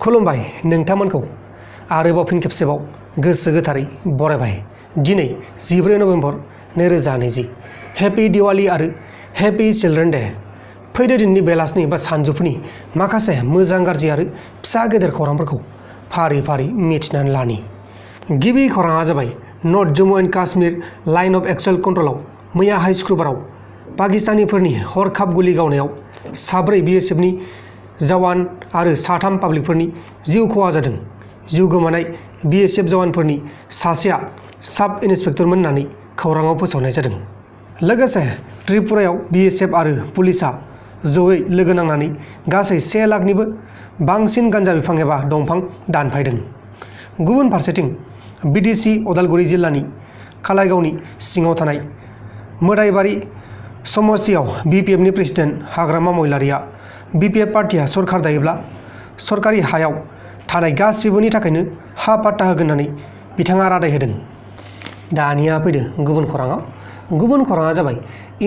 खुलुमबाय नोंथांमोनखौ आरोबाव फिन खेबसेबाव गोसो गोथारै बरायबाय। दिनै 14 नभेम्बर 2020 हेपि दिवाली आरो हेपि चिल्ड्रेन डे। फैदो दिननि बेलासिनि बा सानजौफुनि माखासे मोजां गाज्रि आरो फिसा गेदेर खौरांफोरखौ फारि फारि मिथिनानै लानि। गिबि खौराङा जाबाय north Jammu and Kashmir line of actual कन्ट्रलाव मैयाहाय शुक्रबाराव पाकिस्तानिफोरनि हरखाब गुलि गावनायाव 4 BSFनि जवान आरो 3 पाब्लिकफोरनि जिउ खहा जादों। जिउ गोमानाय BSF जवानफोरनि सासेया साब इन्सपेक्टरमोन होननानै खौराङाव फोसावनाय जादों। लोगोसे त्रिपुरायाव BSF आरो पुलिसआ जयै लोगो नांनानै गासै 1 लाखनिबो बांसिन गान्जा बिफां एबा दंफां दानफायदों। गुबुन फारसेथिं बिटिसि उदालगुरि जिल्लानि कालाइगावनि सिङाव थानाय मोदायबारि समस्तियाव BPFनि प्रेसिडेन्ट हाग्रामा महिलारिया BPF पार्टिया सरकार दायोब्ला सरकारि हायाव थानाय गासिबोनि थाखायनो हा पाट्टा होगोन होननानै बिथाङा रादाय होदों। दानिया फैदो गुबुन खौराङाव। गुबुन खौराङा जाबाय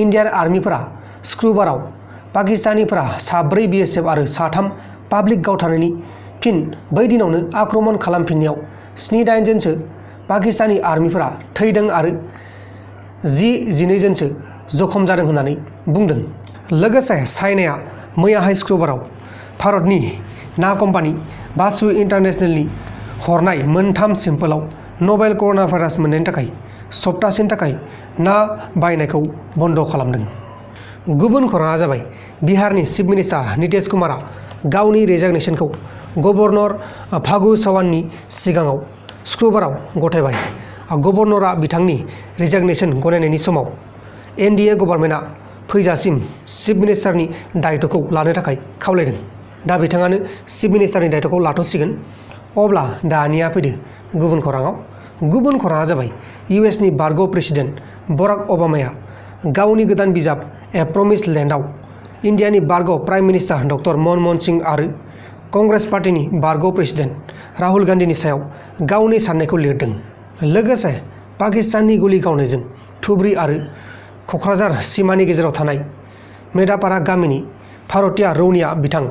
इन्डियान आर्मिफोरा शुक्रबाराव पाकिस्तानिफोरा 4 BSF आरो 3 पाब्लिक गावथारनायनि फिन बै दिनावनो आक्रमण खालामफिननायाव 7-8 जनसो पाकिस्तानी आर्मिफोरा थैदों आरो 10-12 जनसो जखम जादों होननानै बुंदों। लोगोसे चाइनाया मैयाहाय शुक्रबाराव भारतनि ना कम्पानि बासु इन्टारनेशनेलनि हरनाय 3 सेम्पोलाव नभेल कर'ना भाइरास मोननायनि थाखाय सप्तासेनि थाखाय ना बायनायखौ बन्द खालामदों। गुबुन खौराङा जाबाय बिहारनि चिफ मिनिस्टार नीतीश कुमारा गावनि रेजिगनेसनखौ गभर्नर फागु चौहाननि सिगाङाव शुक्रबाराव गथायबाय। गभर्नरआ बिथांनि रेजिगनेसन गनायनायनि समाव NDA गभर्नमेन्टआ फैजासिम चिफ मिनिस्टारनि दायित्वखौ लानो थाखाय खावलायदों। दा बिथाङानो चिफ मिनिस्टारनि दायित्वखौ लाथ'सिगोन। अब्ला दानिया फैदो गुबुन खौराङाव। गुबुन खौराङा जाबाय USनि बारग' प्रेसिडेन्ट बराक ओबामाया गावनि गोदान बिजाब ए प्रमिस लेन्डआव इन्डियानि बारग' prime minister doctor Manmohan Singh आरो कंग्रेस पार्टिनि बारग' प्रेसिडेन्ट राहुल गान्धीनि सायाव गावनि साननायखौ लिरदों। लोगोसे पाकिस्ताननि गुलि गावनायजों धुबरी आरो क'क्राझार सिमानि गेजेराव थानाय मेदापारा गामिनि भारतीय रौनिया बिथां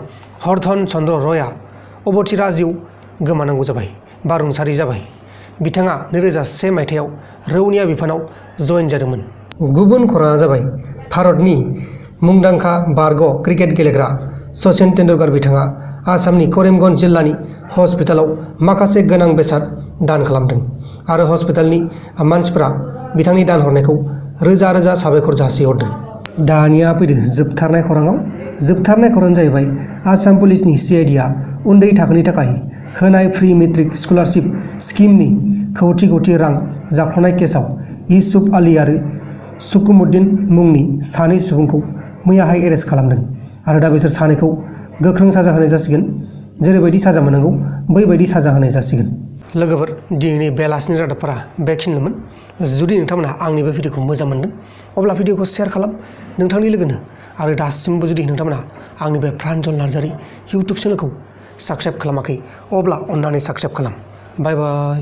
हरधन चन्द्र रयआ अबथिरा जिउ गोमानांगौ जाबाय बा रुंसारि जाबाय। बिथाङा 2001 मायथाइयाव रौनिया बिफानाव जयेन जादोंमोन। गुबुन खौराङा जाबाय भारतनि मुंदांखा बारग' क्रिकेट गेलेग्रा सचिन तेन्दुलकार बिथाङा आसामनि करिमगन्ज जिल्लानि हस्पिटालाव माखासे गोनां बेसाद दान खालामदों आरो हस्पिटालनि मानसिफोरा बिथांनि दान हरनायखौ रोजा रोजा साबायखर जासिहरदों। दानिया फैदो जोबथारनाय खौराङाव। जोबथारनाय खौरां जाहैबाय आसाम पुलिसनि CIDआ उन्दै थाखोनि थाखाय होनाय फ्रि मेट्रिक स्कलारशिप स्किमनि खौथि रां जाख्ल'नाय केसआव इउसुफ आली आरो सुकुमुद्दिन मुंनि 2 सुबुंखौ मैयाहाय एरेस्ट खालामदों आरो दा बिसोर 2खौ गोख्रों साजा होनाय जासिगोन। जेरैबायदि साजा मोननांगौ बैबायदि साजा होनाय जासिगोन। लोगोफोर, दिनैनि बेलासिनि रादाबफोरा बेखिनिल'मोन। जुदि नोंथांमोनहा आंनि बे भिडिअखौ मोजां मोनदों अब्ला भिडिअखौ शेयार खालाम नोंथांनि लोगोनो। आरो दासिमबो जुदि नोंथांमोनहा आंनि बे प्रान्जल नार्जारि इउटुब चेनेलखौ साबस्क्राइब खालामाखै अब्ला अन्नानै साबस्क्राइब खालाम। बाय बाय।